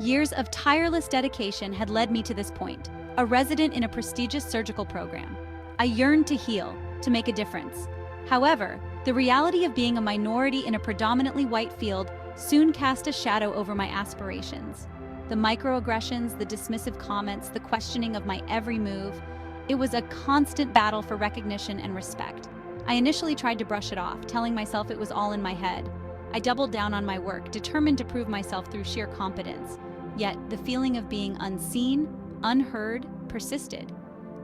Years of tireless dedication had led me to this point, a resident in a prestigious surgical program. I yearned to heal, to make a difference. However, the reality of being a minority in a predominantly white field soon cast a shadow over my aspirations. The microaggressions, the dismissive comments, the questioning of my every move, it was a constant battle for recognition and respect. I initially tried to brush it off, telling myself it was all in my head. I doubled down on my work, determined to prove myself through sheer competence. Yet, the feeling of being unseen, unheard, persisted.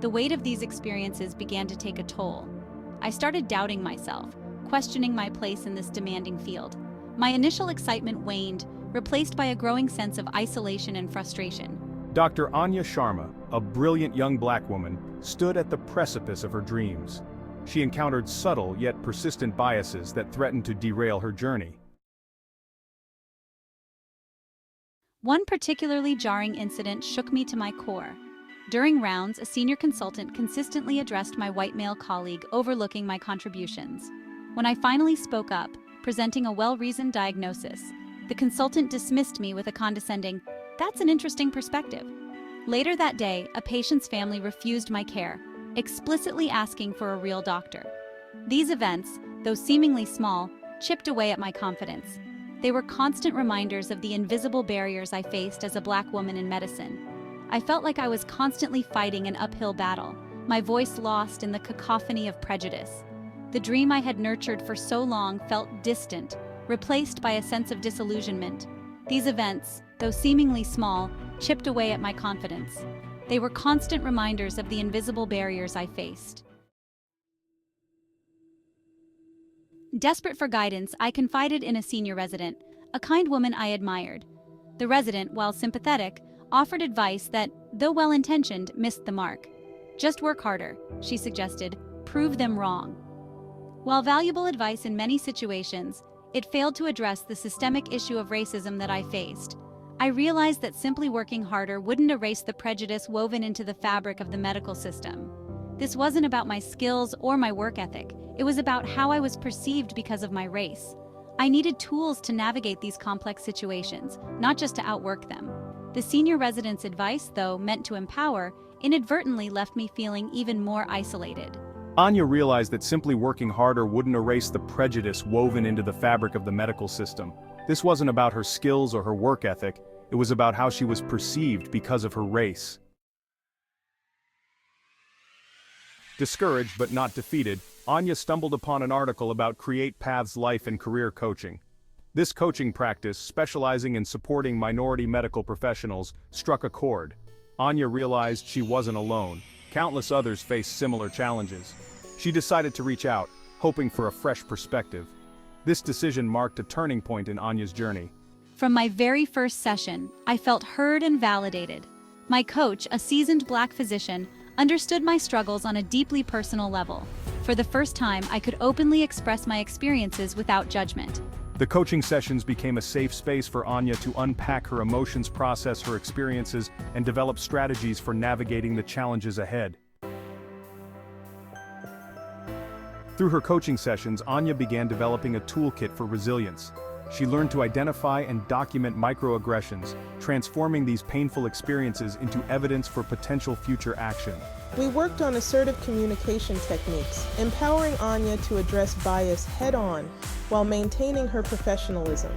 The weight of these experiences began to take a toll. I started doubting myself, questioning my place in this demanding field. My initial excitement waned, replaced by a growing sense of isolation and frustration. Dr. Anya Sharma, a brilliant young black woman, stood at the precipice of her dreams. She encountered subtle yet persistent biases that threatened to derail her journey. One particularly jarring incident shook me to my core. During rounds, a senior consultant consistently addressed my white male colleague, overlooking my contributions. When I finally spoke up, presenting a well-reasoned diagnosis, the consultant dismissed me with a condescending, "That's an interesting perspective." Later that day, a patient's family refused my care, explicitly asking for a real doctor. These events, though seemingly small, chipped away at my confidence. They were constant reminders of the invisible barriers I faced as a black woman in medicine. I felt like I was constantly fighting an uphill battle, my voice lost in the cacophony of prejudice. The dream I had nurtured for so long felt distant, replaced by a sense of disillusionment. These events, though seemingly small, chipped away at my confidence. They were constant reminders of the invisible barriers I faced. Desperate for guidance, I confided in a senior resident, a kind woman I admired. The resident, while sympathetic, offered advice that, though well-intentioned, missed the mark. "Just work harder," she suggested, "prove them wrong." While valuable advice in many situations, it failed to address the systemic issue of racism that I faced. I realized that simply working harder wouldn't erase the prejudice woven into the fabric of the medical system. This wasn't about my skills or my work ethic. It was about how I was perceived because of my race. I needed tools to navigate these complex situations, not just to outwork them. The senior resident's advice, though meant to empower, inadvertently left me feeling even more isolated. Anya realized that simply working harder wouldn't erase the prejudice woven into the fabric of the medical system. This wasn't about her skills or her work ethic, it was about how she was perceived because of her race. Discouraged but not defeated, Anya stumbled upon an article about Create Path's life and career coaching. This coaching practice, specializing in supporting minority medical professionals, struck a chord. Anya realized she wasn't alone. Countless others faced similar challenges. She decided to reach out, hoping for a fresh perspective. This decision marked a turning point in Anya's journey. From my very first session, I felt heard and validated. My coach, a seasoned black physician, understood my struggles on a deeply personal level. For the first time, I could openly express my experiences without judgment. The coaching sessions became a safe space for Anya to unpack her emotions, process her experiences, and develop strategies for navigating the challenges ahead. Through her coaching sessions, Anya began developing a toolkit for resilience. She learned to identify and document microaggressions, transforming these painful experiences into evidence for potential future action. We worked on assertive communication techniques, empowering Anya to address bias head-on while maintaining her professionalism.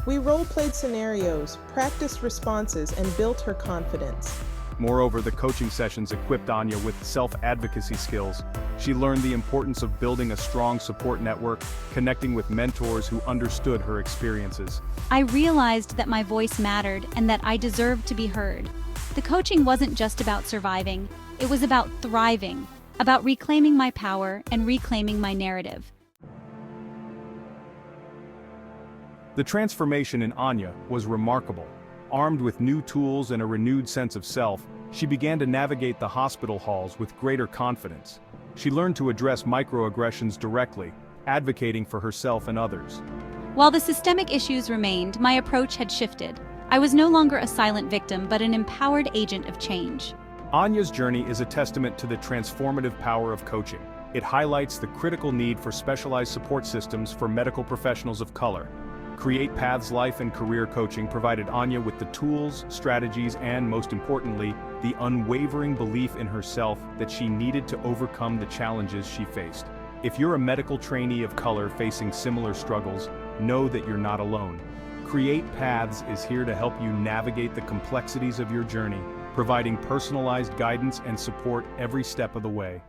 We role-played scenarios, practiced responses, and built her confidence. Moreover, the coaching sessions equipped Anya with self-advocacy skills. She learned the importance of building a strong support network, connecting with mentors who understood her experiences. I realized that my voice mattered and that I deserved to be heard. The coaching wasn't just about surviving, it was about thriving, about reclaiming my power and reclaiming my narrative. The transformation in Anya was remarkable. Armed with new tools and a renewed sense of self, she began to navigate the hospital halls with greater confidence. She learned to address microaggressions directly, advocating for herself and others. While the systemic issues remained, my approach had shifted. I was no longer a silent victim, but an empowered agent of change. Anya's journey is a testament to the transformative power of coaching. It highlights the critical need for specialized support systems for medical professionals of color. Create Paths Life and Career Coaching provided Anya with the tools, strategies, and most importantly, the unwavering belief in herself that she needed to overcome the challenges she faced. If you're a medical trainee of color facing similar struggles, know that you're not alone. Create Paths is here to help you navigate the complexities of your journey, providing personalized guidance and support every step of the way.